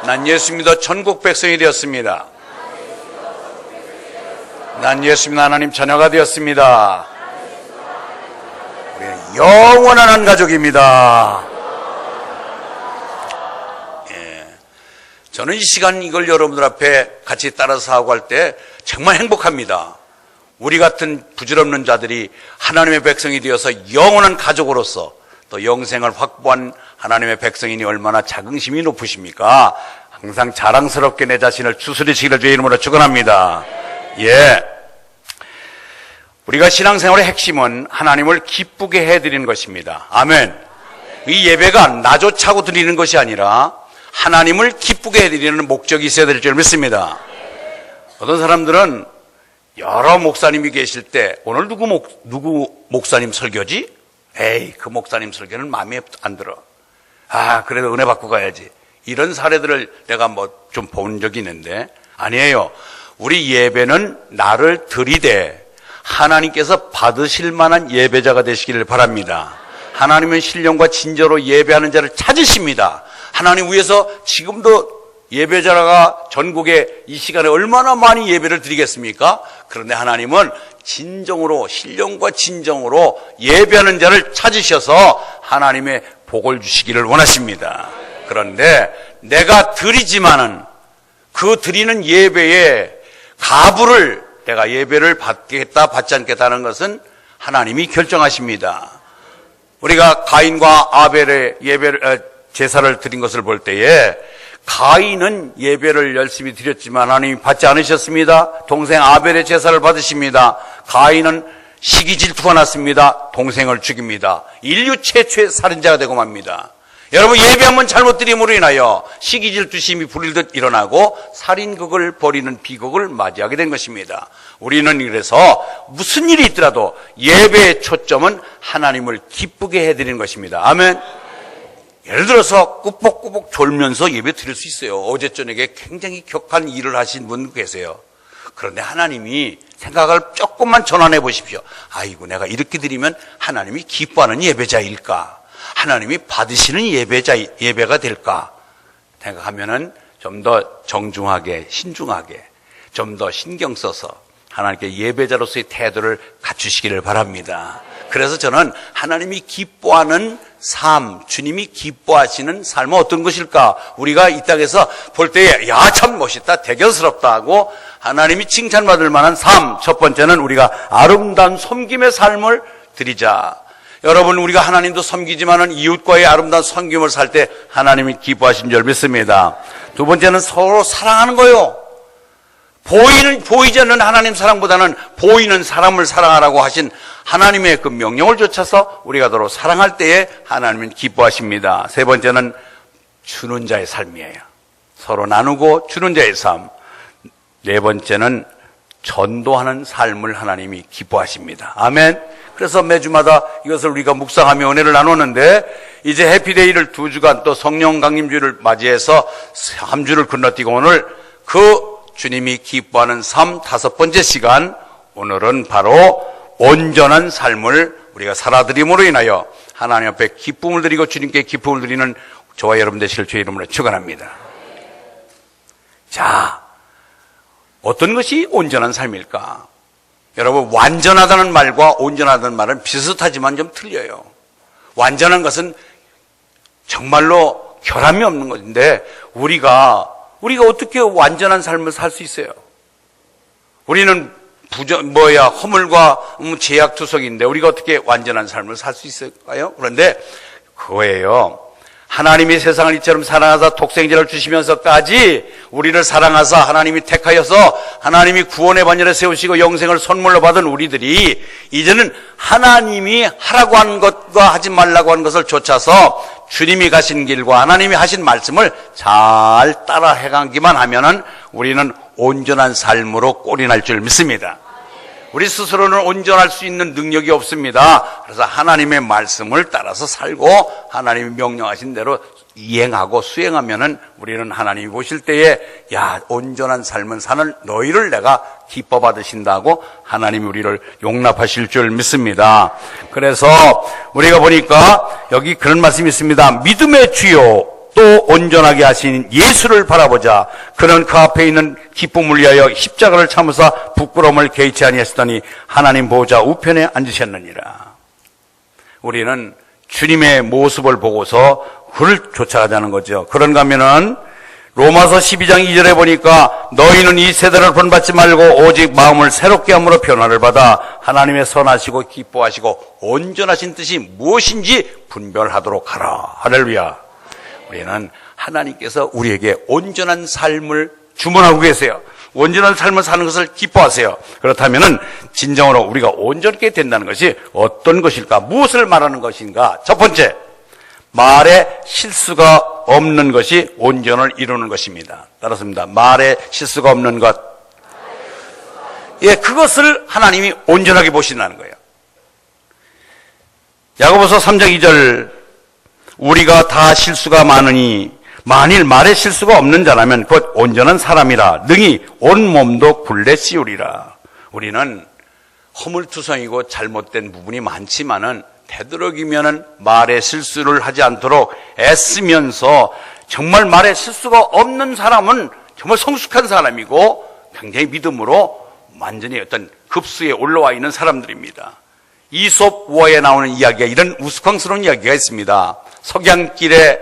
난 예수 믿어 천국 백성이 되었습니다. 난 예수 믿어 하나님 자녀가 되었습니다. 우리는 영원한 한 가족입니다. 저는 이 시간 이걸 여러분들 앞에 같이 따라서 사고할 때 정말 행복합니다. 우리 같은 부질없는 자들이 하나님의 백성이 되어서 영원한 가족으로서 또 영생을 확보한 하나님의 백성이니 얼마나 자긍심이 높으십니까? 항상 자랑스럽게 내 자신을 추스리시기를 주의 이름으로 축원합니다. 우리가 신앙생활의 핵심은 하나님을 기쁘게 해드리는 것입니다. 아멘. 이 예배가 나조차고 드리는 것이 아니라 하나님을 기쁘게 해드리는 목적이 있어야 될 줄 믿습니다. 어떤 사람들은 여러 목사님이 계실 때 오늘 누구 목사님 설교지? 에이, 그 목사님 설교는 마음에 안 들어. 그래도 은혜 받고 가야지. 이런 사례들을 내가 좀 본 적이 있는데 아니에요. 우리 예배는 나를 들이대 하나님께서 받으실 만한 예배자가 되시기를 바랍니다. 하나님은 신령과 진저로 예배하는 자를 찾으십니다. 하나님 위해서 지금도 예배자가 전국에 이 시간에 얼마나 많이 예배를 드리겠습니까? 그런데 하나님은 진정으로 신령과 진정으로 예배하는 자를 찾으셔서 하나님의 복을 주시기를 원하십니다. 그런데 내가 드리지만은 그 드리는 예배에 가부를 내가 예배를 받겠다 받지 않겠다 하는 것은 하나님이 결정하십니다. 우리가 가인과 아벨의 제사를 드린 것을 볼 때에 가인은 예배를 열심히 드렸지만 하나님이 받지 않으셨습니다. 동생 아벨의 제사를 받으십니다. 가인은 시기 질투가 났습니다. 동생을 죽입니다. 인류 최초의 살인자가 되고 맙니다. 여러분, 예배 한번 잘못 드림으로 인하여 시기 질투심이 불일듯 일어나고 살인극을 벌이는 비극을 맞이하게 된 것입니다. 우리는 그래서 무슨 일이 있더라도 예배의 초점은 하나님을 기쁘게 해드리는 것입니다. 아멘. 예를 들어서 꾸벅꾸벅 졸면서 예배 드릴 수 있어요. 어제 저녁에 굉장히 격한 일을 하신 분 계세요. 그런데 하나님이 생각을 조금만 전환해 보십시오. 아이고, 내가 이렇게 드리면 하나님이 기뻐하는 예배자일까? 하나님이 받으시는 예배가 될까? 생각하면은 좀 더 정중하게, 신중하게, 좀 더 신경 써서 하나님께 예배자로서의 태도를 갖추시기를 바랍니다. 그래서 저는 하나님이 기뻐하는 삶, 주님이 기뻐하시는 삶은 어떤 것일까? 우리가 이 땅에서 볼 때에 참 멋있다, 대견스럽다 하고 하나님이 칭찬받을 만한 삶, 첫 번째는 우리가 아름다운 섬김의 삶을 드리자. 여러분, 우리가 하나님도 섬기지만은 이웃과의 아름다운 섬김을 살 때 하나님이 기뻐하신 줄 믿습니다. 두 번째는 서로 사랑하는 거요. 보이지 않는 하나님 사랑보다는 보이는 사람을 사랑하라고 하신 하나님의 그 명령을 좇아서 우리가 서로 사랑할 때에 하나님은 기뻐하십니다. 세 번째는 주는 자의 삶이에요. 서로 나누고 주는 자의 삶. 네 번째는 전도하는 삶을 하나님이 기뻐하십니다. 아멘. 그래서 매주마다 이것을 우리가 묵상하며 은혜를 나누는데 이제 해피데이를 2주간 또 성령 강림주를 맞이해서 3주를 건너뛰고 오늘 그 주님이 기뻐하는 삶 5번째 시간, 오늘은 바로 온전한 삶을 우리가 살아드림으로 인하여 하나님 앞에 기쁨을 드리고 주님께 기쁨을 드리는 저와 여러분 되시길 주의 이름으로 축원합니다. 자, 어떤 것이 온전한 삶일까? 여러분, 완전하다는 말과 온전하다는 말은 비슷하지만 좀 틀려요. 완전한 것은 정말로 결함이 없는 것인데 우리가 어떻게 완전한 삶을 살 수 있어요? 우리는 허물과 제약투성인데 우리가 어떻게 완전한 삶을 살 수 있을까요? 그런데 그거예요. 하나님이 세상을 이처럼 사랑하사 독생자를 주시면서까지 우리를 사랑하사 하나님이 택하여서 하나님이 구원의 반열에 세우시고 영생을 선물로 받은 우리들이 이제는 하나님이 하라고 한 것과 하지 말라고 한 것을 좇아서 주님이 가신 길과 하나님이 하신 말씀을 잘 따라 해가기만 하면은 우리는 온전한 삶으로 꼴이 날 줄 믿습니다. 우리 스스로는 온전할 수 있는 능력이 없습니다. 그래서 하나님의 말씀을 따라서 살고 하나님이 명령하신 대로 이행하고 수행하면은 우리는 하나님이 보실 때에 온전한 삶을 사는 너희를 내가 기뻐 받으신다고 하나님이 우리를 용납하실 줄 믿습니다. 그래서 우리가 보니까 여기 그런 말씀이 있습니다. 믿음의 주요 또 또 온전하게 하신 예수를 바라보자. 그는 그 앞에 있는 기쁨을 위하여 십자가를 참으사 부끄러움을 개의치 아니하시더니 하나님 보호자 우편에 앉으셨느니라. 우리는 주님의 모습을 보고서 그를 쫓아가자는 거죠. 그런가 하면은 로마서 12장 2절에 보니까 너희는 이 세대를 본받지 말고 오직 마음을 새롭게 함으로 변화를 받아 하나님의 선하시고 기뻐하시고 온전하신 뜻이 무엇인지 분별하도록 하라. 할렐루야. 우리는 하나님께서 우리에게 온전한 삶을 주문하고 계세요. 온전한 삶을 사는 것을 기뻐하세요. 그렇다면은 진정으로 우리가 온전하게 된다는 것이 어떤 것일까? 무엇을 말하는 것인가? 첫 번째, 말에 실수가 없는 것이 온전을 이루는 것입니다. 따라서입니다. 말에 실수가 없는 것. 예, 그것을 하나님이 온전하게 보신다는 거예요. 야고보서 3장 2절, 우리가 다 실수가 많으니 만일 말에 실수가 없는 자라면 곧 온전한 사람이라 능히 온 몸도 굴레 씌우리라. 우리는 허물투성이고 잘못된 부분이 많지만은 되도록이면은 말에 실수를 하지 않도록 애쓰면서 정말 말에 실수가 없는 사람은 정말 성숙한 사람이고 굉장히 믿음으로 완전히 어떤 급수에 올라와 있는 사람들입니다. 이솝워에 나오는 이야기가 이런 우스꽝스러운 이야기가 있습니다. 석양길에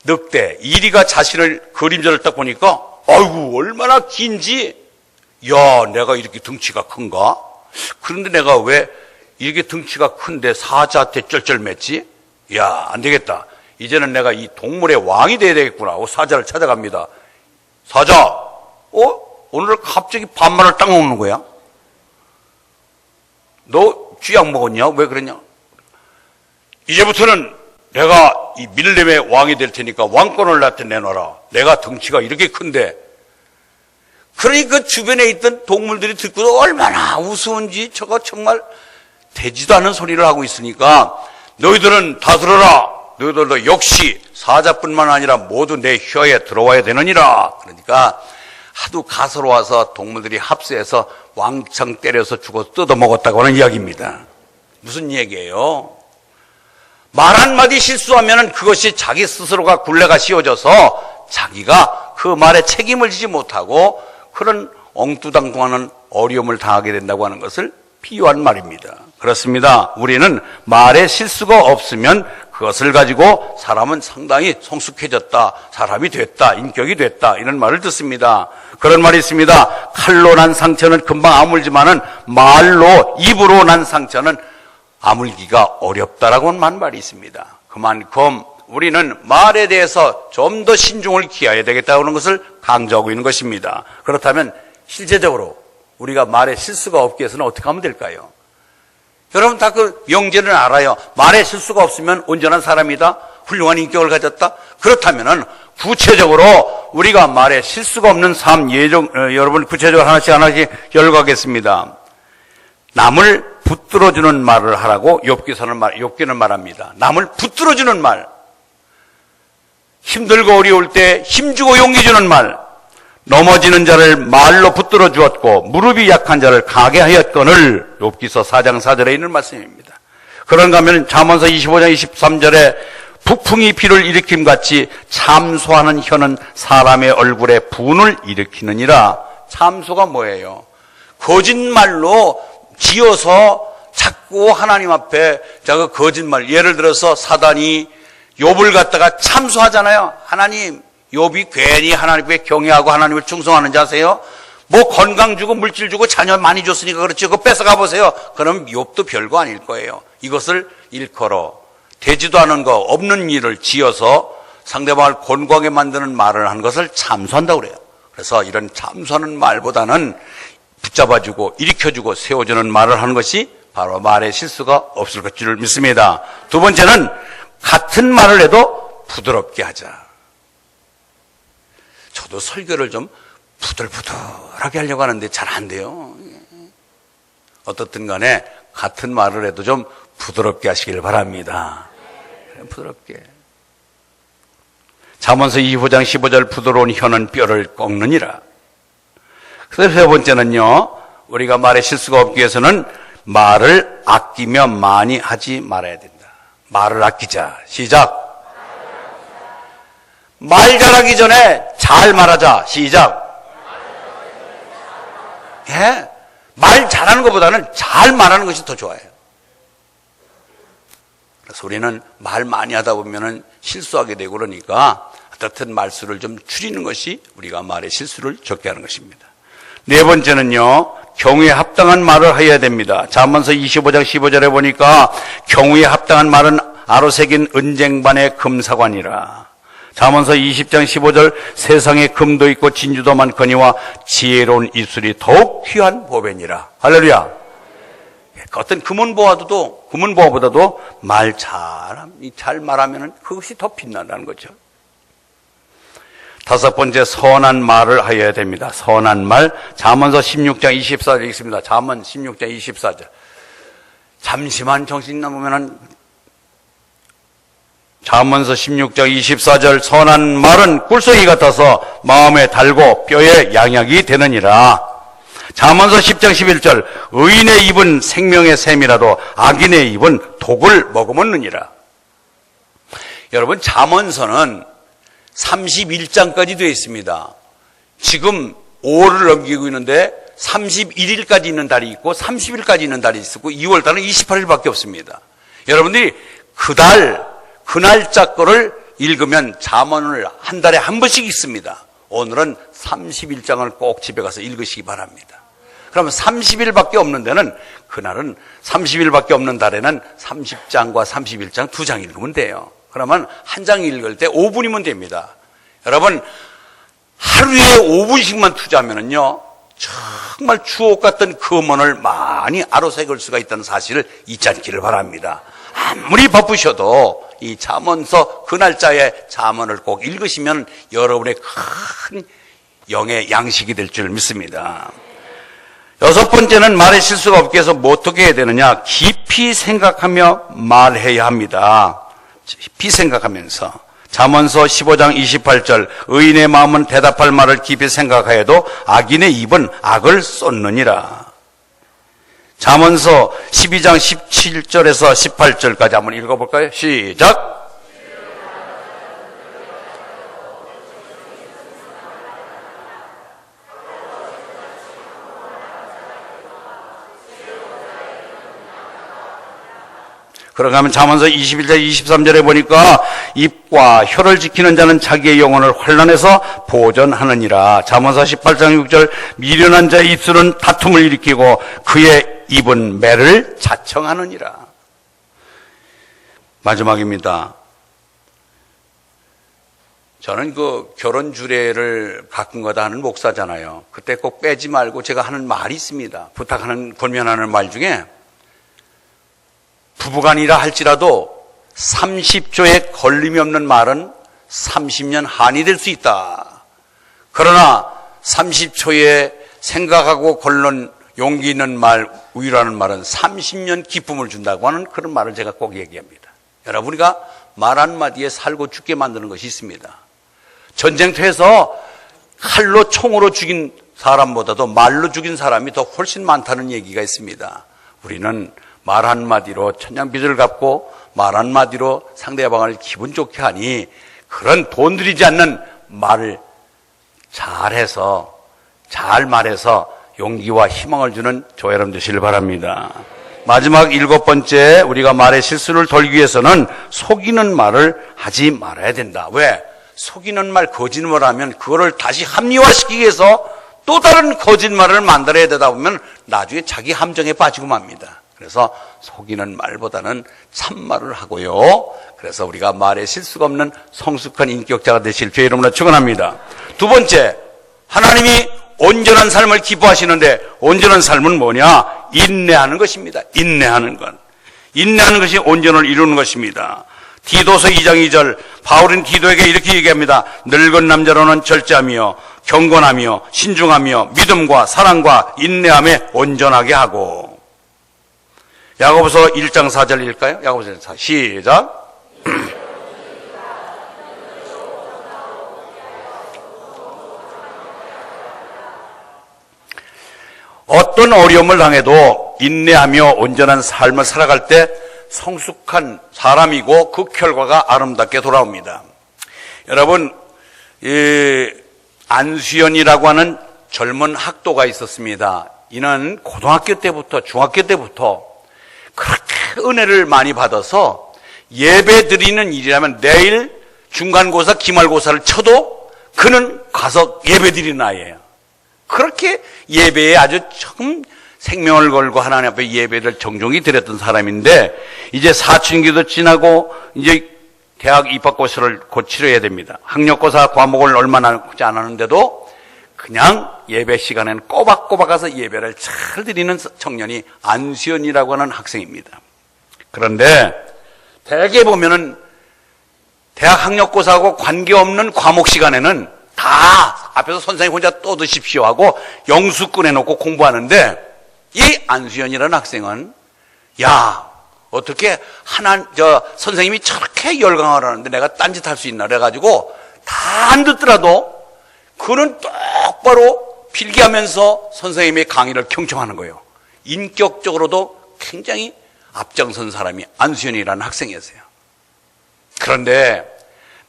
늑대 이리가 자신을 그림자를 딱 보니까 아이고 얼마나 긴지, 야 내가 이렇게 등치가 큰가? 그런데 내가 왜 이렇게 등치가 큰데 사자한테 쩔쩔맸지? 야, 안 되겠다. 이제는 내가 이 동물의 왕이 돼야 되겠구나 하고 사자를 찾아갑니다. 사자, 오늘 갑자기 반말을 딱 먹는 거야? 너 쥐약 먹었냐? 왜 그랬냐? 이제부터는 내가 이 밀림의 왕이 될 테니까 왕권을 나한테 내놔라. 내가 등치가 이렇게 큰데. 그러니 그 주변에 있던 동물들이 듣고도 얼마나 우스운지 저거 정말 되지도 않은 소리를 하고 있으니까 너희들은 다 들어라. 너희들도 역시 사자뿐만 아니라 모두 내 혀에 들어와야 되느니라. 그러니까 하도 가서로워서 동물들이 합세해서 왕창 때려서 죽어서 뜯어먹었다고 하는 이야기입니다. 무슨 얘기예요? 말 한마디 실수하면 그것이 자기 스스로가 굴레가 씌워져서 자기가 그 말에 책임을 지지 못하고 그런 엉뚱당뚱하는 어려움을 당하게 된다고 하는 것을 비유한 말입니다. 그렇습니다. 우리는 말에 실수가 없으면 그것을 가지고 사람은 상당히 성숙해졌다, 사람이 됐다, 인격이 됐다, 이런 말을 듣습니다. 그런 말이 있습니다. 칼로 난 상처는 금방 아물지만은 말로, 입으로 난 상처는 아물기가 어렵다라고 하는 말이 있습니다. 그만큼 우리는 말에 대해서 좀 더 신중을 기해야 되겠다는 것을 강조하고 있는 것입니다. 그렇다면 실제적으로 우리가 말에 실수가 없기 위해서는 어떻게 하면 될까요? 여러분 다 그 명제는 알아요. 말에 실수가 없으면 온전한 사람이다, 훌륭한 인격을 가졌다. 그렇다면은 구체적으로 우리가 말에 실수가 없는 삶 여러분 구체적으로 하나씩 열거하겠습니다. 남을 붙들어주는 말을 하라고 욥기는 말합니다. 남을 붙들어주는 말, 힘들고 어려울 때 힘주고 용기 주는 말, 넘어지는 자를 말로 붙들어 주었고 무릎이 약한 자를 강하게 하였거늘. 욥기서 4장 4절에 있는 말씀입니다. 그런가 하면 잠언서 25장 23절에 북풍이 비를 일으킴같이 참소하는 혀는 사람의 얼굴에 분을 일으키느니라. 참소가 뭐예요? 거짓말로 지어서 자꾸 하나님 앞에 자그 거짓말, 예를 들어서 사단이 욥을 갖다가 참소하잖아요. 하나님, 욥이 괜히 하나님께 경외하고 하나님을 충성하는 자세요? 뭐 건강 주고 물질 주고 자녀 많이 줬으니까 그렇지, 그거 뺏어가 보세요. 그럼 욥도 별거 아닐 거예요. 이것을 일컬어 되지도 않은 거, 없는 일을 지어서 상대방을 곤고하게 만드는 말을 한 것을 참소한다고 그래요. 그래서 이런 참소하는 말보다는 붙잡아주고 일으켜주고 세워주는 말을 하는 것이 바로 말에 실수가 없을 것을 믿습니다. 두 번째는 같은 말을 해도 부드럽게 하자. 저도 설교를 좀 부들부들하게 하려고 하는데 잘 안 돼요. 어떻든 간에 같은 말을 해도 좀 부드럽게 하시길 바랍니다. 부드럽게. 잠언서 25장 15절 부드러운 혀는 뼈를 꺾느니라. 그래서 세 번째는요, 우리가 말에 실수가 없기 위해서는 말을 아끼며 많이 하지 말아야 된다. 말을 아끼자. 시작. 말 잘하기 전에 잘 말하자. 시작. 예? 말 잘하는 것보다는 잘 말하는 것이 더 좋아요. 그래서 우리는 말 많이 하다 보면은 실수하게 되고 그러니까 어떻든 말수를 좀 줄이는 것이 우리가 말의 실수를 적게 하는 것입니다. 네 번째는요, 경우에 합당한 말을 해야 됩니다. 잠언서 25장 15절에 보니까 경우에 합당한 말은 아로 새긴 은쟁반의 금사관이라. 잠언서 20장 15절 세상에 금도 있고 진주도 많거니와 지혜로운 입술이 더욱 귀한 보배니라. 할렐루야. 어떤 금은보화보다도 잘 말하면 그것이 더 빛난다는 거죠. 다섯 번째, 선한 말을 하여야 됩니다. 선한 말. 잠언서 16장 24절 있습니다. 잠언 16장 24절. 잠시만 정신 나보면은 잠언서 16장 24절 선한 말은 꿀송이 같아서 마음에 달고 뼈에 양약이 되느니라. 잠언서 10장 11절 의인의 입은 생명의 샘이라도 악인의 입은 독을 머금었느니라. 여러분, 잠언서는 31장까지 되어 있습니다. 지금 5월을 넘기고 있는데 31일까지 있는 달이 있고 30일까지 있는 달이 있고 2월달은 28일밖에 없습니다. 여러분들이 그 날짜 거를 읽으면 잠언을 한 달에 한 번씩 읽습니다. 오늘은 31장을 꼭 집에 가서 읽으시기 바랍니다. 그러면 30일밖에 없는 데는 그날은 30일밖에 없는 달에는 30장과 31장 2장 읽으면 돼요. 그러면 한 장 읽을 때 5분이면 됩니다. 여러분, 하루에 5분씩만 투자하면은요, 정말 주옥 같은 금원을 많이 아로새길 수가 있다는 사실을 잊지 않기를 바랍니다. 아무리 바쁘셔도 이 잠언서 그 날짜에 잠언을 꼭 읽으시면 여러분의 큰 영의 양식이 될 줄 믿습니다. 여섯 번째는 말의 실수가 없게 해서 뭐 어떻게 해야 되느냐? 깊이 생각하며 말해야 합니다. 깊이 생각하면서. 잠언서 15장 28절 의인의 마음은 대답할 말을 깊이 생각하여도 악인의 입은 악을 쏟느니라. 잠언서 12장 17절에서 18절까지 한번 읽어볼까요? 시작. 그러고 하면 잠언서 21절 23절에 보니까 입과 혀를 지키는 자는 자기의 영혼을 환난에서 보전하느니라. 잠언서 18장 6절 미련한 자의 입술은 다툼을 일으키고 그의 입은 매를 자청하느니라. 마지막입니다. 저는 그 결혼 주례를 가끔가다 하는 목사잖아요. 그때 꼭 빼지 말고 제가 하는 말이 있습니다. 부탁하는 권면하는 말 중에 부부간이라 할지라도 30초의 걸림이 없는 말은 30년 한이 될 수 있다. 그러나 30초의 생각하고 걸른 용기 있는 말, 우유라는 말은 30년 기쁨을 준다고 하는 그런 말을 제가 꼭 얘기합니다. 여러분, 우리가 말 한마디에 살고 죽게 만드는 것이 있습니다. 전쟁터에서 칼로 총으로 죽인 사람보다도 말로 죽인 사람이 더 훨씬 많다는 얘기가 있습니다. 우리는 말 한마디로 천냥빚을 갚고 말 한마디로 상대방을 기분 좋게 하니 그런 돈 들이지 않는 말을 잘 말해서 용기와 희망을 주는 저 여러분 되시길 바랍니다. 마지막 일곱 번째, 우리가 말의 실수를 돌기 위해서는 속이는 말을 하지 말아야 된다. 왜? 속이는 말, 거짓말을 하면 그거를 다시 합리화시키기 위해서 또 다른 거짓말을 만들어야 되다 보면 나중에 자기 함정에 빠지고 맙니다. 그래서 속이는 말보다는 참말을 하고요. 그래서 우리가 말에 실수가 없는 성숙한 인격자가 되실 주의 이름으로 축원합니다. 두 번째, 하나님이 온전한 삶을 기뻐하시는데 온전한 삶은 뭐냐? 인내하는 것입니다. 인내하는 것. 인내하는 것이 온전을 이루는 것입니다. 디도서 2장 2절 바울은 디도에게 이렇게 얘기합니다. 늙은 남자로는 절제하며 경건하며 신중하며 믿음과 사랑과 인내함에 온전하게 하고. 야고보서 1장 4절일까요? 야고보서 1장 4절 시작. 어떤 어려움을 당해도 인내하며 온전한 삶을 살아갈 때 성숙한 사람이고 그 결과가 아름답게 돌아옵니다. 여러분, 안수연이라고 하는 젊은 학도가 있었습니다. 이는 고등학교 때부터 중학교 때부터 그렇게 은혜를 많이 받아서 예배 드리는 일이라면 내일 중간고사 기말고사를 쳐도 그는 가서 예배 드리는 아이예요. 그렇게 예배에 아주 처음 생명을 걸고 하나님 앞에 예배를 정중히 드렸던 사람인데 이제 사춘기도 지나고 이제 대학 입학고시를 곧 치러야 됩니다. 학력고사 과목을 얼마 남지 않았는데도 그냥 예배 시간에는 꼬박꼬박 가서 예배를 잘 드리는 청년이 안수연이라고 하는 학생입니다. 그런데 대개 보면은 대학 학력고사하고 관계없는 과목 시간에는 다 앞에서 선생님 혼자 떠드십시오 하고 영수 꺼내놓고 공부하는데 이 안수연이라는 학생은 야 어떻게 선생님이 저렇게 열강을 하는데 내가 딴짓할 수 있나 그래가지고 다 안 듣더라도 그는 똑바로 필기하면서 선생님의 강의를 경청하는 거예요. 인격적으로도 굉장히 앞장선 사람이 안수연이라는 학생이었어요. 그런데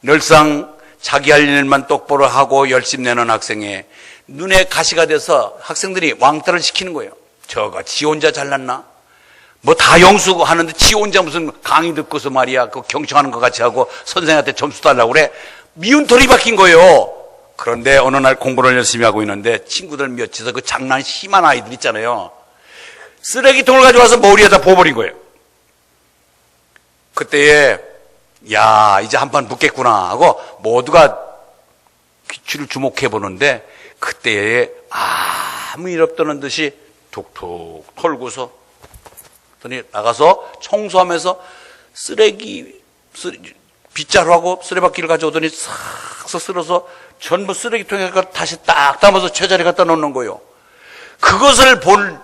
늘상 자기 할 일만 똑바로 하고 열심히 내는 학생의 눈에 가시가 돼서 학생들이 왕따를 시키는 거예요. 저거 지 혼자 잘났나? 뭐 다 영수하는데 지 혼자 무슨 강의 듣고서 말이야 그 경청하는 것 같이 하고 선생님한테 점수 달라고 그래. 미운 털이 박힌 거예요. 그런데 어느 날 공부를 열심히 하고 있는데 친구들 몇이서 그 장난 심한 아이들 있잖아요. 쓰레기통을 가져와서 머리에다 부어버린 거예요. 그때에 야 이제 한판 붙겠구나 하고 모두가 귀추를 주목해 보는데 그때에 아무 일 없다는 듯이 툭툭 털고서 나가서 청소하면서 빗자루하고 쓰레받기를 가져오더니 싹 쓸어서 전부 쓰레기통에 다시 딱 담아서 제자리 갖다 놓는 거예요. 그것을 본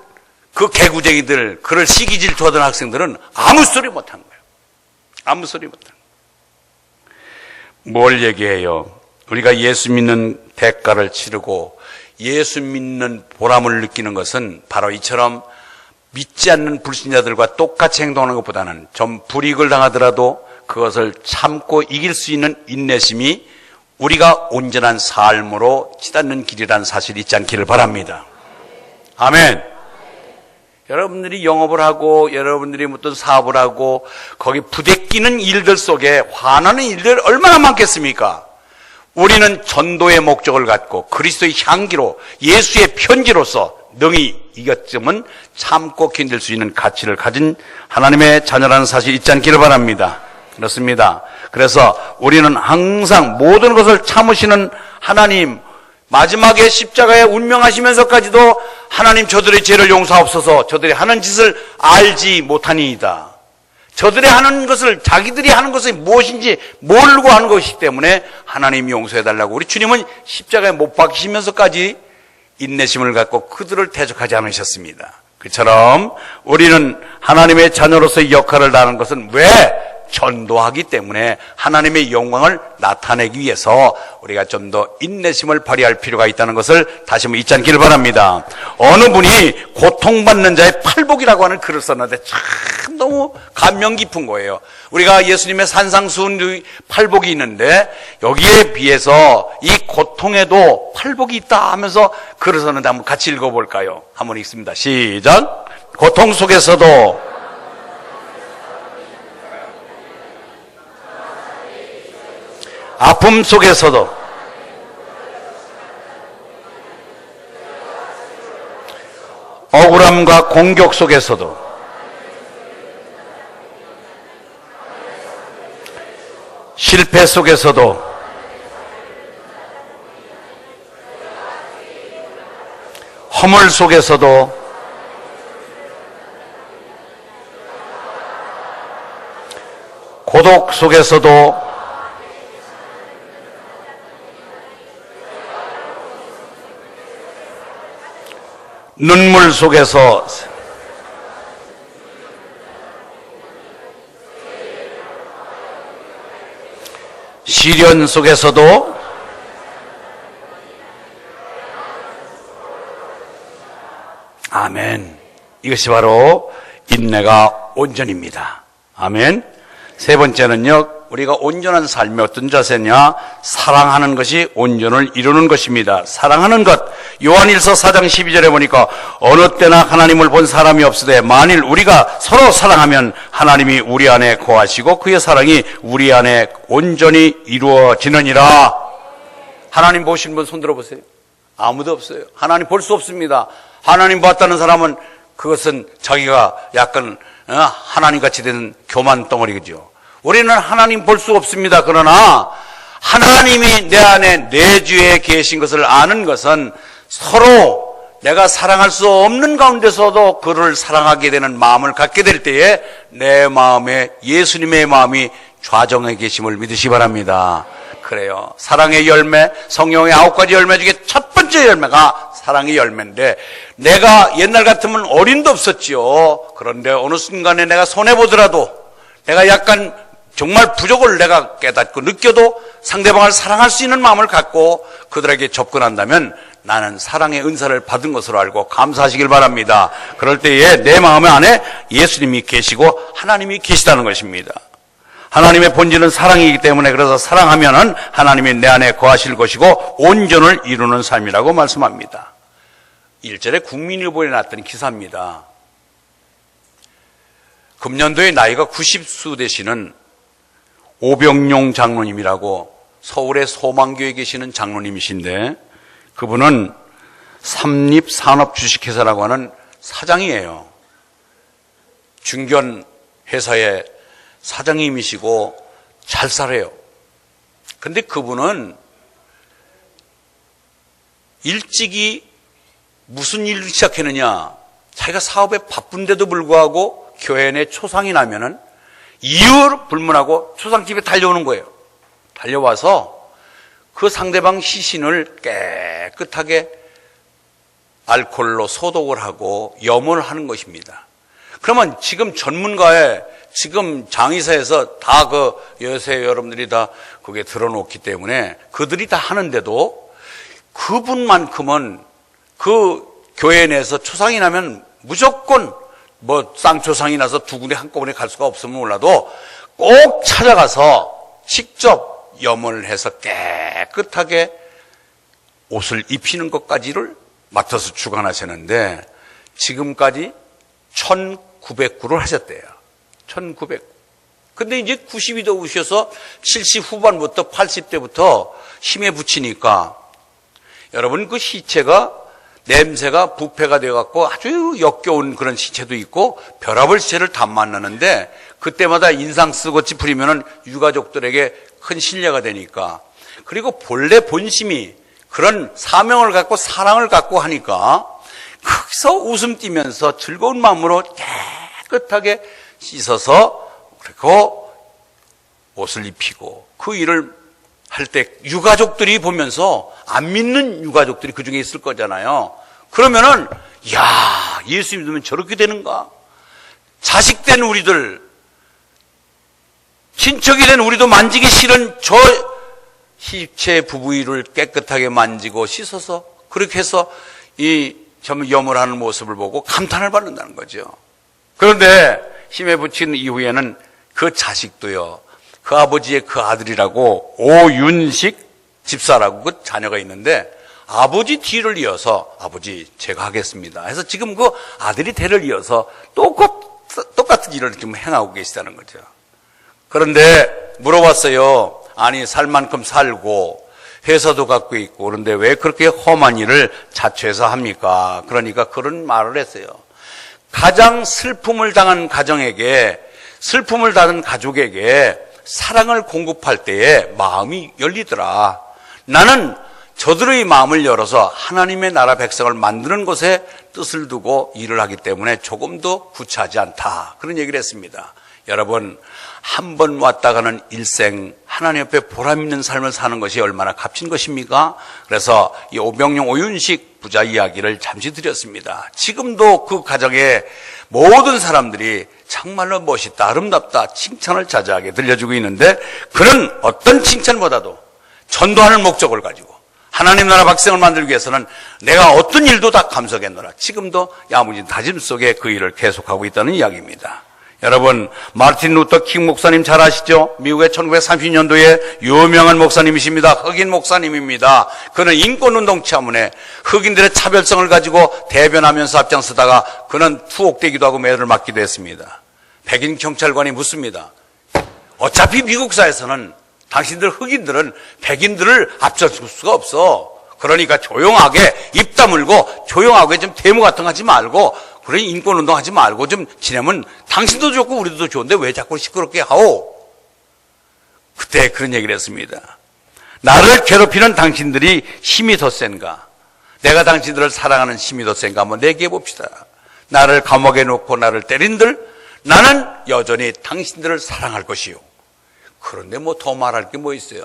그 개구쟁이들, 그를 시기 질투하던 학생들은 아무 소리 못한 거예요. 아무 소리 못한 거예요. 뭘 얘기해요? 우리가 예수 믿는 대가를 치르고 예수 믿는 보람을 느끼는 것은 바로 이처럼 믿지 않는 불신자들과 똑같이 행동하는 것보다는 좀 불이익을 당하더라도 그것을 참고 이길 수 있는 인내심이 우리가 온전한 삶으로 치닫는 길이라는 사실이 있지 않기를 바랍니다. 아멘. 여러분들이 영업을 하고 여러분들이 어떤 사업을 하고 거기 부대끼는 일들 속에 화나는 일들 얼마나 많겠습니까? 우리는 전도의 목적을 갖고 그리스도의 향기로 예수의 편지로서 능히 이것쯤은 참고 견딜 수 있는 가치를 가진 하나님의 자녀라는 사실이 있지 않기를 바랍니다. 그렇습니다. 그래서 우리는 항상 모든 것을 참으시는 하나님, 마지막에 십자가에 운명하시면서까지도 하나님 저들의 죄를 용서하옵소서, 저들이 하는 짓을 알지 못하니이다. 저들이 하는 것을, 자기들이 하는 것이 무엇인지 모르고 하는 것이기 때문에 하나님 용서해달라고 우리 주님은 십자가에 못 박히시면서까지 인내심을 갖고 그들을 대적하지 않으셨습니다. 그처럼 우리는 하나님의 자녀로서의 역할을 다하는 것은 왜? 전도하기 때문에 하나님의 영광을 나타내기 위해서 우리가 좀 더 인내심을 발휘할 필요가 있다는 것을 다시 한번 잊지 않기를 바랍니다. 어느 분이 고통받는 자의 팔복이라고 하는 글을 썼는데 참 너무 감명 깊은 거예요. 우리가 예수님의 산상수훈 팔복이 있는데 여기에 비해서 이 고통에도 팔복이 있다 하면서 글을 썼는데 한번 같이 읽어볼까요? 한번 읽습니다. 시작. 고통 속에서도 아픔 속에서도 억울함과 공격 속에서도 실패 속에서도 허물 속에서도 고독 속에서도 눈물 속에서 시련 속에서도 아멘. 이것이 바로 인내가 온전입니다. 아멘. 세 번째는요, 우리가 온전한 삶이 어떤 자세냐? 사랑하는 것이 온전을 이루는 것입니다. 사랑하는 것, 요한일서 4장 12절에 보니까 어느 때나 하나님을 본 사람이 없으되 만일 우리가 서로 사랑하면 하나님이 우리 안에 거하시고 그의 사랑이 우리 안에 온전히 이루어지느니라. 하나님 보신 분 손 들어보세요. 아무도 없어요. 하나님 볼 수 없습니다. 하나님 봤다는 사람은 그것은 자기가 약간 하나님같이 된 교만 덩어리죠. 우리는 하나님 볼 수 없습니다. 그러나 하나님이 내 안에 내주에 계신 것을 아는 것은 서로 내가 사랑할 수 없는 가운데서도 그를 사랑하게 되는 마음을 갖게 될 때에 내 마음에 예수님의 마음이 좌정해 계심을 믿으시기 바랍니다. 그래요. 사랑의 열매, 성령의 9가지 열매 중에 첫 번째 열매가 사랑의 열매인데 내가 옛날 같으면 어린도 없었지요. 그런데 어느 순간에 내가 손해보더라도 내가 약간 정말 부족을 내가 깨닫고 느껴도 상대방을 사랑할 수 있는 마음을 갖고 그들에게 접근한다면 나는 사랑의 은사를 받은 것으로 알고 감사하시길 바랍니다. 그럴 때에 내 마음 안에 예수님이 계시고 하나님이 계시다는 것입니다. 하나님의 본질은 사랑이기 때문에 그래서 사랑하면은 하나님이 내 안에 거하실 것이고 온전을 이루는 삶이라고 말씀합니다. 1절에 국민일보에 났던 기사입니다. 금년도에 나이가 90수 되시는 오병용 장로님이라고 서울의 소망교에 계시는 장로님이신데 그분은 삼립산업주식회사라고 하는 사장이에요. 중견 회사의 사장님이시고 잘 살아요. 근데 그분은 일찍이 무슨 일을 시작했느냐? 자기가 사업에 바쁜데도 불구하고 교회 내 초상이 나면은 이유를 불문하고 초상집에 달려오는 거예요. 달려와서 그 상대방 시신을 깨끗하게 알코올로 소독을 하고 염을 하는 것입니다. 그러면 지금 전문가의 지금 장의사에서 다 그 요새 여러분들이 다 그게 들어놓기 때문에 그들이 다 하는데도 그분만큼은 그 교회 내에서 초상이 나면 무조건 뭐 쌍초상이 나서 두 군데 한꺼번에 갈 수가 없으면 몰라도 꼭 찾아가서 직접 염을 해서 깨끗하게 옷을 입히는 것까지를 맡아서 주관하셨는데 지금까지 1900구를 하셨대요. 1900. 근데 이제 90이 넘으셔서 70 후반부터 80대부터 힘에 붙이니까 여러분 그 시체가 냄새가 부패가 되어갖고 아주 역겨운 그런 시체도 있고 별의별 시체를 다 만나는데 그때마다 인상 쓰고 찌푸리면은 유가족들에게 큰 신뢰가 되니까 그리고 본래 본심이 그런 사명을 갖고 사랑을 갖고 하니까 거기서 웃음 띠면서 즐거운 마음으로 깨끗하게 씻어서 그리고 옷을 입히고 그 일을 할 때 유가족들이 보면서 안 믿는 유가족들이 그 중에 있을 거잖아요. 그러면은 야 예수 믿으면 저렇게 되는가? 자식 된 우리들, 친척이 된 우리도 만지기 싫은 저 시체 부부위를 깨끗하게 만지고 씻어서 그렇게 해서 이 염을 하는 모습을 보고 감탄을 받는다는 거죠. 그런데 힘에 붙인 이후에는 그 자식도요, 그 아버지의 그 아들이라고 오윤식 집사라고 그 자녀가 있는데 아버지 뒤를 이어서 아버지 제가 하겠습니다 해서 지금 그 아들이 대를 이어서 똑같은 일을 지금 행하고 계시다는 거죠. 그런데 물어봤어요. 아니 살 만큼 살고 회사도 갖고 있고 그런데 왜 그렇게 험한 일을 자처해서 합니까? 그러니까 그런 말을 했어요. 가장 슬픔을 당한 가정에게, 슬픔을 당한 가족에게 사랑을 공급할 때에 마음이 열리더라. 나는 저들의 마음을 열어서 하나님의 나라 백성을 만드는 것에 뜻을 두고 일을 하기 때문에 조금도 구차하지 않다. 그런 얘기를 했습니다. 여러분, 한 번 왔다 가는 일생 하나님 앞에 보람 있는 삶을 사는 것이 얼마나 값진 것입니까? 그래서 이 오병용 오윤식 부자 이야기를 잠시 드렸습니다. 지금도 그 가정의 모든 사람들이 정말로 멋있다, 아름답다 칭찬을 자자하게 들려주고 있는데 그는 어떤 칭찬보다도 전도하는 목적을 가지고 하나님 나라 백성을 만들기 위해서는 내가 어떤 일도 다 감수하겠노라. 지금도 야무진 다짐 속에 그 일을 계속하고 있다는 이야기입니다. 여러분, 마르틴 루터 킹 목사님 잘 아시죠? 미국의 1930년도에 유명한 목사님이십니다. 흑인 목사님입니다. 그는 인권운동 차원에 흑인들의 차별성을 가지고 대변하면서 앞장서다가 그는 투옥되기도 하고 매를 맞기도 했습니다. 백인 경찰관이 묻습니다. 어차피 미국 사회에서는 당신들 흑인들은 백인들을 앞서줄 수가 없어. 그러니까 조용하게 입 다물고 조용하게 좀 데모 같은 거 하지 말고 그러니 인권운동 하지 말고 좀 지내면 당신도 좋고 우리도 좋은데 왜 자꾸 시끄럽게 하오? 그때 그런 얘기를 했습니다. 나를 괴롭히는 당신들이 힘이 더 센가? 내가 당신들을 사랑하는 힘이 더 센가? 한번 얘기해 봅시다. 나를 감옥에 놓고 나를 때린들 나는 여전히 당신들을 사랑할 것이요. 그런데 뭐 더 말할 게 뭐 있어요?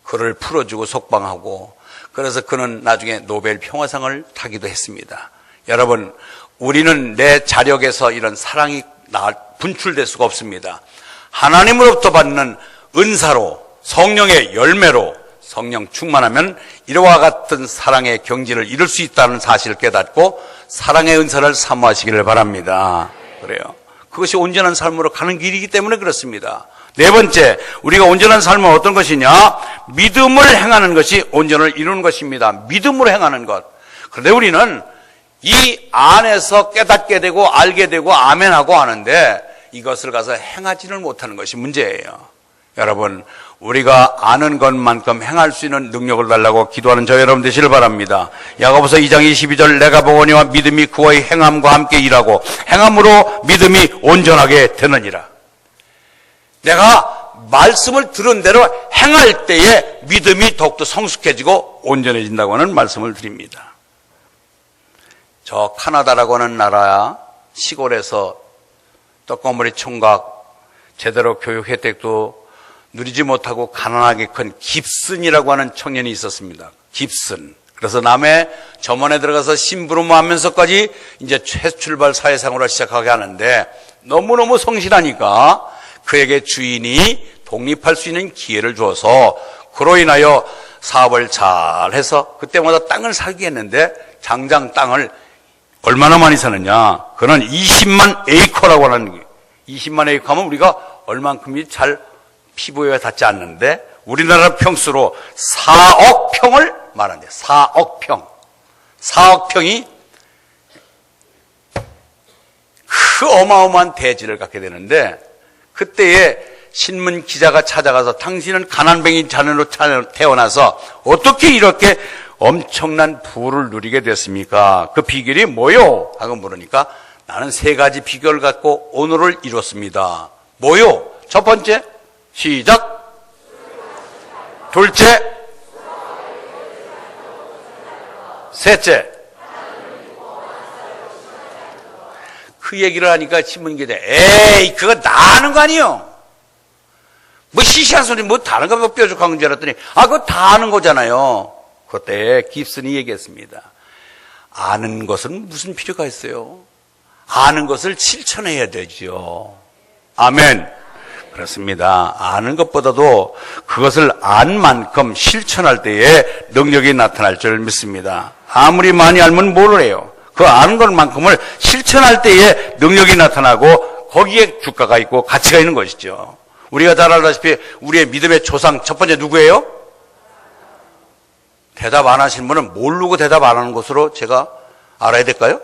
그를 풀어주고 속방하고 그래서 그는 나중에 노벨 평화상을 타기도 했습니다. 여러분, 우리는 내 자력에서 이런 사랑이 분출될 수가 없습니다. 하나님으로부터 받는 은사로 성령의 열매로 성령 충만하면 이와 같은 사랑의 경지를 이룰 수 있다는 사실을 깨닫고 사랑의 은사를 사모하시기를 바랍니다. 그래요. 그것이 온전한 삶으로 가는 길이기 때문에 그렇습니다. 네 번째, 우리가 온전한 삶은 어떤 것이냐? 믿음을 행하는 것이 온전을 이루는 것입니다. 믿음으로 행하는 것. 그런데 우리는 이 안에서 깨닫게 되고 알게 되고 아멘하고 하는데 이것을 가서 행하지를 못하는 것이 문제예요. 여러분, 우리가 아는 것만큼 행할 수 있는 능력을 달라고 기도하는 저 여러분 되시길 바랍니다. 야고보서 2장 22절 내가 보거니와 믿음이 그와의 행함과 함께 일하고 행함으로 믿음이 온전하게 되느니라. 내가 말씀을 들은 대로 행할 때에 믿음이 더욱더 성숙해지고 온전해진다고 하는 말씀을 드립니다. 저 카나다라고 하는 나라 시골에서 떡고머리 총각 제대로 교육 혜택도 누리지 못하고 가난하게 큰 깁슨이라고 하는 청년이 있었습니다. 깁슨. 그래서 남해 점원에 들어가서 심부름하면서까지 이제 최출발 사회생활을 시작하게 하는데 너무너무 성실하니까 그에게 주인이 독립할 수 있는 기회를 주어서 그로 인하여 사업을 잘 해서 그때마다 땅을 사게 했는데 장장 땅을 얼마나 많이 사느냐? 그는 20만 에이커라고 하는 거예요. 20만 에이커 하면 우리가 얼만큼이 잘 피부에 닿지 않는데 우리나라 평수로 4억 평을 말한대요. 4억 평. 4억 평이 그 어마어마한 대지를 갖게 되는데 그때에 신문 기자가 찾아가서 당신은 가난뱅이 자녀로 태어나서 어떻게 이렇게 엄청난 부를 누리게 됐습니까? 그 비결이 뭐요? 하고 물으니까 나는 세 가지 비결을 갖고 오늘을 이뤘습니다. 뭐요? 첫 번째, 시작. 둘째, 셋째. 그 얘기를 하니까 신문기자, 에이, 그거 다 아는 거 아니에요? 뭐 시시한 소리, 뭐 다른 거 뭐 뾰족한 건 줄 알았더니, 그거 다 아는 거잖아요. 그때 깁슨이 얘기했습니다. 아는 것은 무슨 필요가 있어요? 아는 것을 실천해야 되죠. 아멘. 그렇습니다. 아는 것보다도 그것을 안 만큼 실천할 때에 능력이 나타날 줄 믿습니다. 아무리 많이 알면 뭘 해요? 그 아는 것만큼을 실천할 때에 능력이 나타나고 거기에 주가가 있고 가치가 있는 것이죠. 우리가 잘 알다시피 우리의 믿음의 조상 첫 번째 누구예요? 대답 안 하신 분은 모르고 대답 안 하는 것으로 제가 알아야 될까요?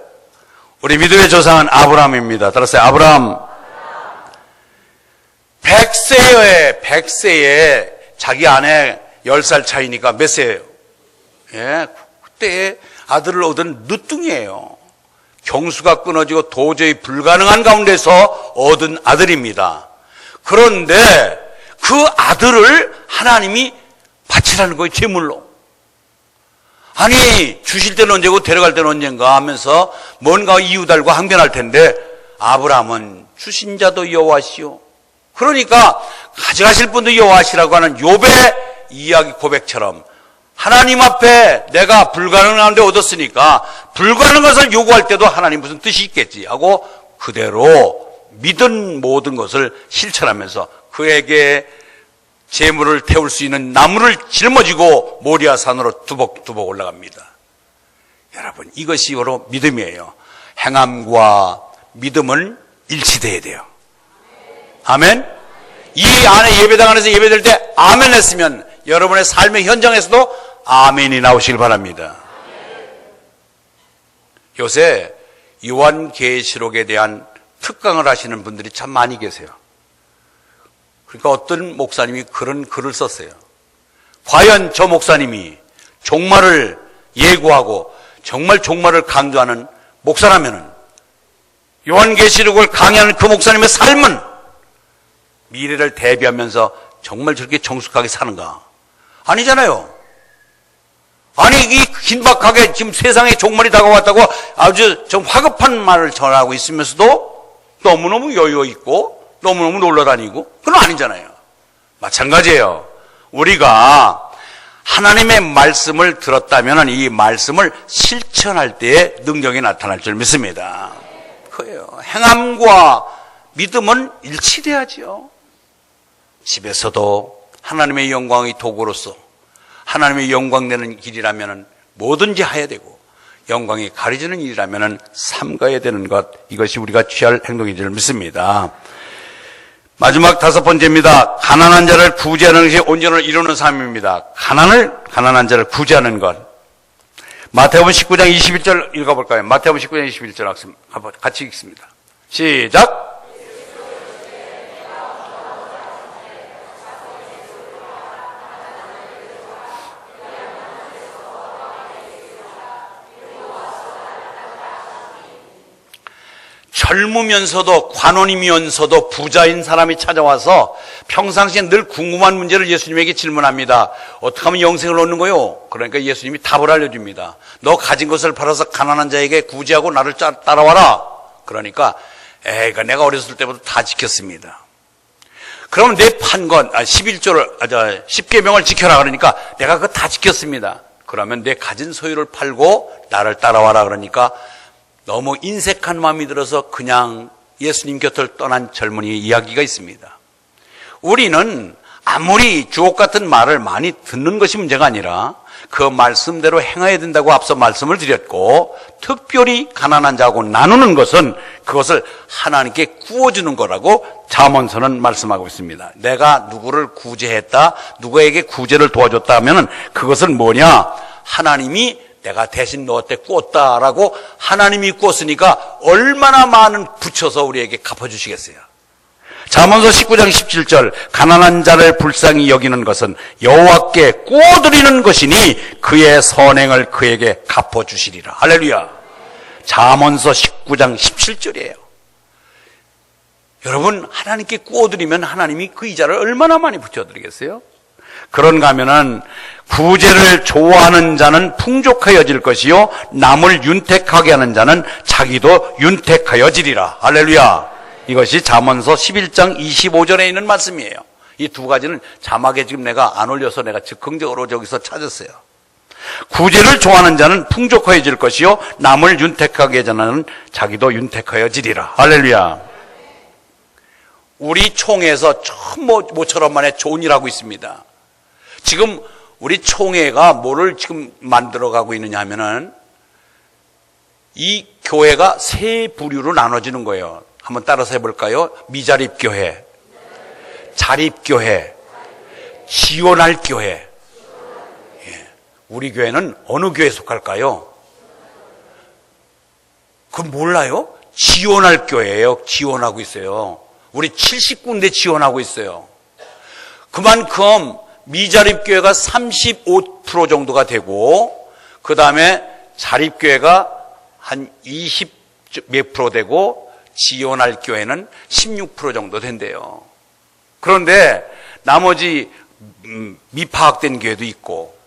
우리 믿음의 조상은 아브라함입니다. 들었어요? 아브라함. 100세에 자기 아내 10살 차이니까 몇 세예요? 예, 그때 아들을 얻은 늦둥이에요. 경수가 끊어지고 도저히 불가능한 가운데서 얻은 아들입니다. 그런데 그 아들을 하나님이 바치라는 거예요, 제물로. 아니, 주실 때는 언제고 데려갈 때는 언젠가 하면서 뭔가 이유 달고 항변할 텐데 아브라함은 주신 자도 여호와시오. 그러니까 가져가실 분도 여호와시라고 하는 욥의 이야기 고백처럼 하나님 앞에 내가 불가능한 데 얻었으니까 불가능한 것을 요구할 때도 하나님 무슨 뜻이 있겠지 하고 그대로 믿은 모든 것을 실천하면서 그에게 재물을 태울 수 있는 나무를 짊어지고 모리아 산으로 두벅두벅 올라갑니다. 여러분, 이것이 바로 믿음이에요. 행함과 믿음은 일치돼야 돼요. 아멘? 이 안에 예배당 안에서 예배될 때 아멘 했으면 여러분의 삶의 현장에서도 아멘이 나오시길 바랍니다. 요새 요한계시록에 대한 특강을 하시는 분들이 참 많이 계세요. 그러니까 어떤 목사님이 그런 글을 썼어요. 과연 저 목사님이 종말을 예고하고 정말 종말을 강조하는 목사라면은 요한계시록을 강의하는 그 목사님의 삶은 미래를 대비하면서 정말 저렇게 정숙하게 사는가? 아니잖아요. 아니, 이 긴박하게 지금 세상에 종말이 다가왔다고 아주 좀 화급한 말을 전하고 있으면서도 너무너무 여유 있고 너무너무 놀러다니고 그건 아니잖아요. 마찬가지예요. 우리가 하나님의 말씀을 들었다면 이 말씀을 실천할 때에 능력이 나타날 줄 믿습니다. 그래요. 행함과 믿음은 일치돼야지요. 집에서도 하나님의 영광의 도구로서 하나님의 영광 내는 길이라면 뭐든지 해야 되고 영광이 가려지는 일이라면 삼가야 되는 것, 이것이 우리가 취할 행동인 줄 믿습니다. 마지막 5번째입니다. 가난한 자를 구제하는 것이 온전을 이루는 삶입니다. 가난한 자를 구제하는 것. 마태복음 19장 21절 읽어볼까요? 마태복음 19장 21절 같이 읽습니다. 시작. 젊으면서도 관원이면서도 부자인 사람이 찾아와서 평상시에 늘 궁금한 문제를 예수님에게 질문합니다. 어떻게 하면 영생을 얻는 거요? 그러니까 예수님이 답을 알려줍니다. 너 가진 것을 팔아서 가난한 자에게 구제하고 나를 따라와라. 그러니까 내가 어렸을 때부터 다 지켰습니다. 그러면 내 판 건 10계명을 지켜라. 그러니까 내가 그거 다 지켰습니다. 그러면 내 가진 소유를 팔고 나를 따라와라. 그러니까 너무 인색한 마음이 들어서 그냥 예수님 곁을 떠난 젊은이의 이야기가 있습니다. 우리는 아무리 주옥 같은 말을 많이 듣는 것이 문제가 아니라 그 말씀대로 행해야 된다고 앞서 말씀을 드렸고, 특별히 가난한 자하고 나누는 것은 그것을 하나님께 구워주는 거라고 잠언서는 말씀하고 있습니다. 내가 누구를 구제했다, 누구에게 구제를 도와줬다 하면은 그것은 뭐냐? 하나님이 내가 대신 너한테 꿨다라고 하나님이 꿨으니까 얼마나 많은 붙여서 우리에게 갚아주시겠어요. 잠언서 19장 17절 가난한 자를 불쌍히 여기는 것은 여호와께 꾸어드리는 것이니 그의 선행을 그에게 갚아주시리라. 할렐루야. 잠언서 19장 17절이에요. 여러분, 하나님께 꾸어드리면 하나님이 그 이자를 얼마나 많이 붙여드리겠어요? 그런가 하면은 구제를 좋아하는 자는 풍족하여질 것이요 남을 윤택하게 하는 자는 자기도 윤택하여지리라. 할렐루야. 이것이 잠언서 11장 25절에 있는 말씀이에요. 이 두 가지는 자막에 지금 내가 안 올려서 내가 즉흥적으로 저기서 찾았어요. 구제를 좋아하는 자는 풍족하여질 것이요 남을 윤택하게 하는 자는 자기도 윤택하여지리라. 할렐루야. 우리 총회에서 처음 모처럼 만에 좋은 일 하고 있습니다. 지금 우리 총회가 뭐를 지금 만들어가고 있느냐 하면은 이 교회가 세 부류로 나눠지는 거예요. 한번 따라서 해볼까요? 미자립교회, 자립교회, 지원할 교회. 예. 우리 교회는 어느 교회에 속할까요? 그건 몰라요? 지원할 교회예요. 지원하고 있어요. 우리 70군데 지원하고 있어요. 그만큼 미자립교회가 35% 정도가 되고, 그 다음에 자립교회가 한 20 몇 프로 되고, 지원할 교회는 16% 정도 된대요. 그런데 나머지 미파악된 교회도 있고,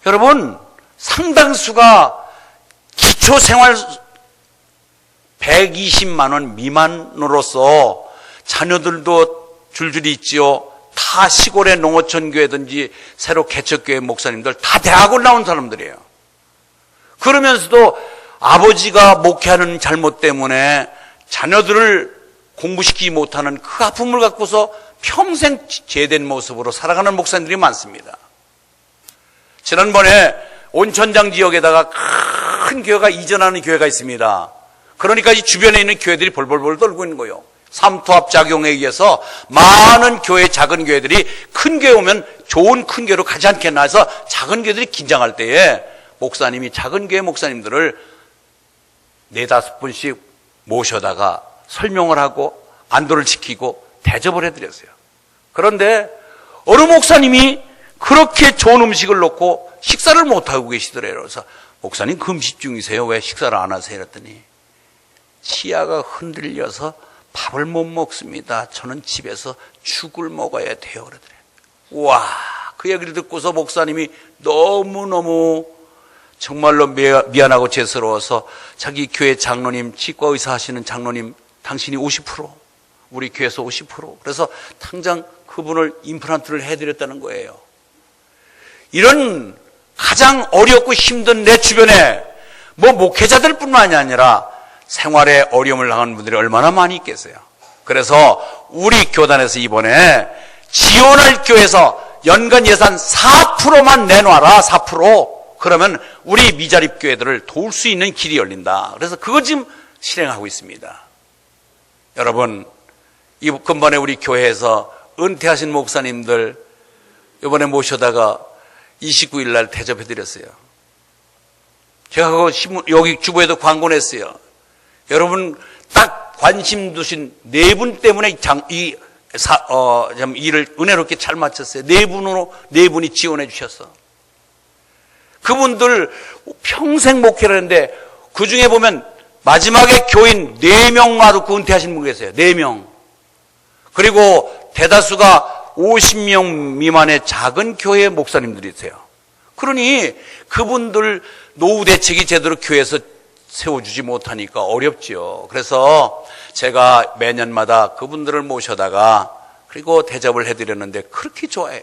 여러분, 상당수가 기초생활 120만 원 미만으로서 자녀들도 줄줄이 있지요. 다 시골의 농어촌 교회든지 새로 개척교회 목사님들 다 대학을 나온 사람들이에요. 그러면서도 아버지가 목회하는 잘못 때문에 자녀들을 공부시키지 못하는 그 아픔을 갖고서 평생 죄된 모습으로 살아가는 목사님들이 많습니다. 지난번에 온천장 지역에다가 큰 교회가 이전하는 교회가 있습니다. 그러니까 이 주변에 있는 교회들이 벌벌벌 떨고 있는 거예요. 삼투압 작용에 의해서 많은 교회, 작은 교회들이 큰 교회 오면 좋은 큰 교회로 가지 않겠나 해서 작은 교회들이 긴장할 때에 목사님이 작은 교회 목사님들을 4-5분씩 모셔다가 설명을 하고 안도를 지키고 대접을 해드렸어요. 그런데 어느 목사님이 그렇게 좋은 음식을 놓고 식사를 못하고 계시더래요. 그래서 목사님 금식 중이세요? 왜 식사를 안 하세요? 그랬더니 치아가 흔들려서 밥을 못 먹습니다. 저는 집에서 죽을 먹어야 돼요. 그러더래요. 와, 그 얘기를 듣고서 목사님이 너무너무 정말로 미안하고 죄스러워서 자기 교회 장로님, 치과의사 하시는 장로님, 당신이 50%, 우리 교회에서 50%. 그래서 당장 그분을 임플란트를 해드렸다는 거예요. 이런 가장 어렵고 힘든 내 주변에 목회자들 뿐만이 아니라 생활에 어려움을 당하는 분들이 얼마나 많이 있겠어요. 그래서 우리 교단에서 이번에 지원할 교회에서 연간 예산 4%만 내놔라. 4%. 그러면 우리 미자립 교회들을 도울 수 있는 길이 열린다. 그래서 그거 지금 실행하고 있습니다. 여러분, 근번에 우리 교회에서 은퇴하신 목사님들 이번에 모셔다가 29일 날 대접해드렸어요. 제가 그거 여기 주보에도 광고 냈어요. 여러분 딱 관심 두신 4분 때문에 일을 은혜롭게 잘 마쳤어요. 4분이 지원해 주셨어. 그분들 평생 목회를 했는데 그 중에 보면 마지막에 교인 4명 놔두고 은퇴하신 분 계세요. 4명. 그리고 대다수가 50명 미만의 작은 교회 목사님들이세요. 그러니 그분들 노후 대책이 제대로 교회에서 세워주지 못하니까 어렵지요. 그래서 제가 매년마다 그분들을 모셔다가 그리고 대접을 해드렸는데 그렇게 좋아해요.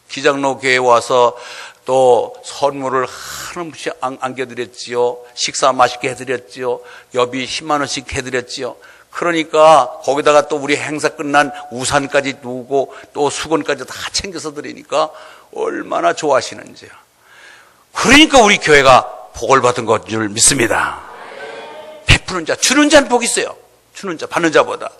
기장로 교회에 와서 또 선물을 한없이 안겨드렸지요. 식사 맛있게 해드렸지요. 여비 10만 원씩 해드렸지요. 그러니까 거기다가 또 우리 행사 끝난 우산까지 두고 또 수건까지 다 챙겨서 드리니까 얼마나 좋아하시는지요. 그러니까 우리 교회가 복을 받은 것 줄 믿습니다. 베푸는 자, 주는 자는 복이 있어요. 주는 자, 받는 자보다.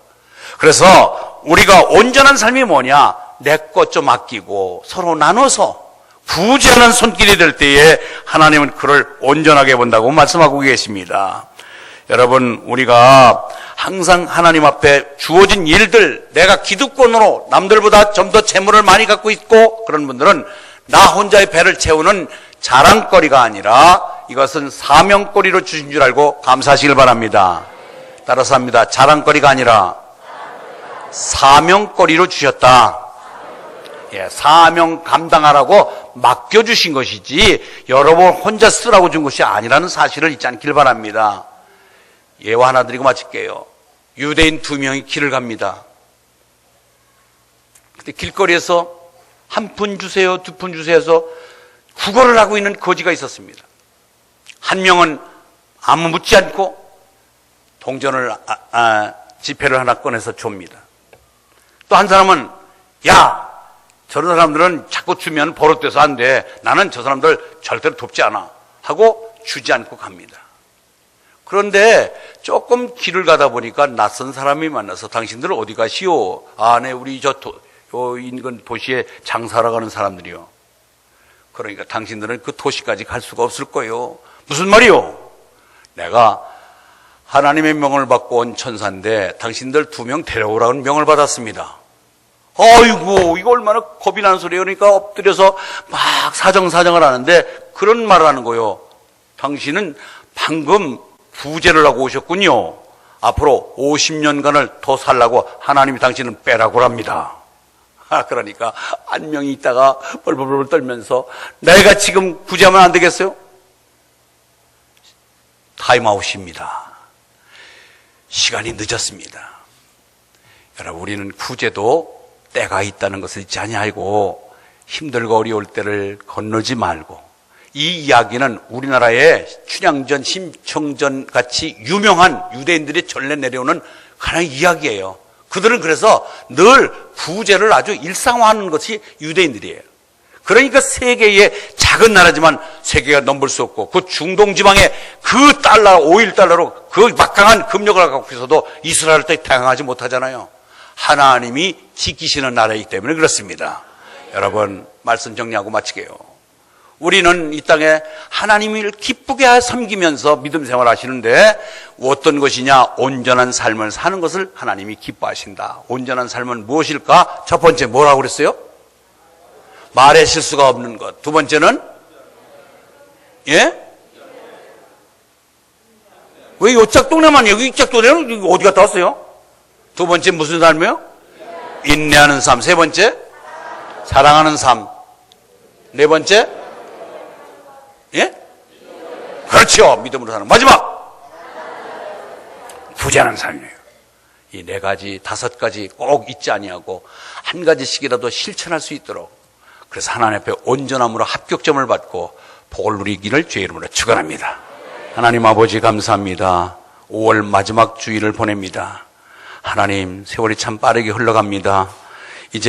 그래서 우리가 온전한 삶이 뭐냐? 내 것 좀 아끼고 서로 나눠서 구제하는 손길이 될 때에 하나님은 그를 온전하게 본다고 말씀하고 계십니다. 여러분, 우리가 항상 하나님 앞에 주어진 일들, 내가 기득권으로 남들보다 좀 더 재물을 많이 갖고 있고 그런 분들은 나 혼자의 배를 채우는 자랑거리가 아니라 이것은 사명거리로 주신 줄 알고 감사하시길 바랍니다. 따라서 합니다. 자랑거리가 아니라 사명거리로 주셨다. 예, 사명 감당하라고 맡겨주신 것이지 여러분 혼자 쓰라고 준 것이 아니라는 사실을 잊지 않길 바랍니다. 예화 하나 드리고 마칠게요. 유대인 2명이 길을 갑니다. 그때 길거리에서 1푼 주세요, 2푼 주세요 해서 구걸을 하고 있는 거지가 있었습니다. 한 명은 아무 묻지 않고 동전을 지폐를 하나 꺼내서 줍니다. 또 한 사람은 야, 저런 사람들은 자꾸 주면 버릇돼서 안 돼. 나는 저 사람들 절대로 돕지 않아 하고 주지 않고 갑니다. 그런데 조금 길을 가다 보니까 낯선 사람이 만나서 당신들 어디 가시오? 아, 네, 우리 저 인근 도시에 장사하러 가는 사람들이요. 그러니까 당신들은 그 도시까지 갈 수가 없을 거예요. 무슨 말이요? 내가 하나님의 명을 받고 온 천사인데 당신들 2명 데려오라는 명을 받았습니다. 아이고, 이거 얼마나 겁이 나는 소리예요. 그러니까 엎드려서 막 사정을 하는데 그런 말을 하는 거예요. 당신은 방금 부재를 하고 오셨군요. 앞으로 50년간을 더 살라고 하나님이 당신은 빼라고 합니다. 그러니까 한 명이 있다가 벌벌벌 떨면서 내가 지금 구제하면 안 되겠어요? 타임아웃입니다. 시간이 늦었습니다. 여러분, 우리는 구제도 때가 있다는 것을 잊지 아니하고 힘들고 어려울 때를 건너지 말고, 이 이야기는 우리나라의 춘향전, 심청전 같이 유명한 유대인들의 전례 내려오는 하나의 이야기예요. 그들은 그래서 늘 구제를 아주 일상화하는 것이 유대인들이에요. 그러니까 세계의 작은 나라지만 세계가 넘볼 수 없고 그 중동 지방의 그 달러, 오일 달러로 그 막강한 금력을 갖고 있어도 이스라엘을 대항하지 못하잖아요. 하나님이 지키시는 나라이기 때문에 그렇습니다. 여러분, 말씀 정리하고 마치게요. 우리는 이 땅에 하나님을 기쁘게 섬기면서 믿음 생활 하시는데 어떤 것이냐? 온전한 삶을 사는 것을 하나님이 기뻐하신다. 온전한 삶은 무엇일까? 첫 번째 뭐라고 그랬어요? 말에 실수가 없는 것. 두 번째는 예? 왜 요짝 동네만 여기 이짝 동네는 어디 갔다 왔어요? 두 번째 무슨 삶이요? 인내하는 삶. 세 번째 사랑하는 삶. 네 번째 예? 그렇죠. 믿음으로 사는. 마지막 부자는 삶이에요. 이 네 가지, 다섯 가지 꼭 잊지 아니하고 한 가지씩이라도 실천할 수 있도록, 그래서 하나님 앞에 온전함으로 합격점을 받고 복을 누리기를 주의 이름으로 축원합니다. 하나님 아버지 감사합니다. 5월 마지막 주일을 보냅니다. 하나님, 세월이 참 빠르게 흘러갑니다.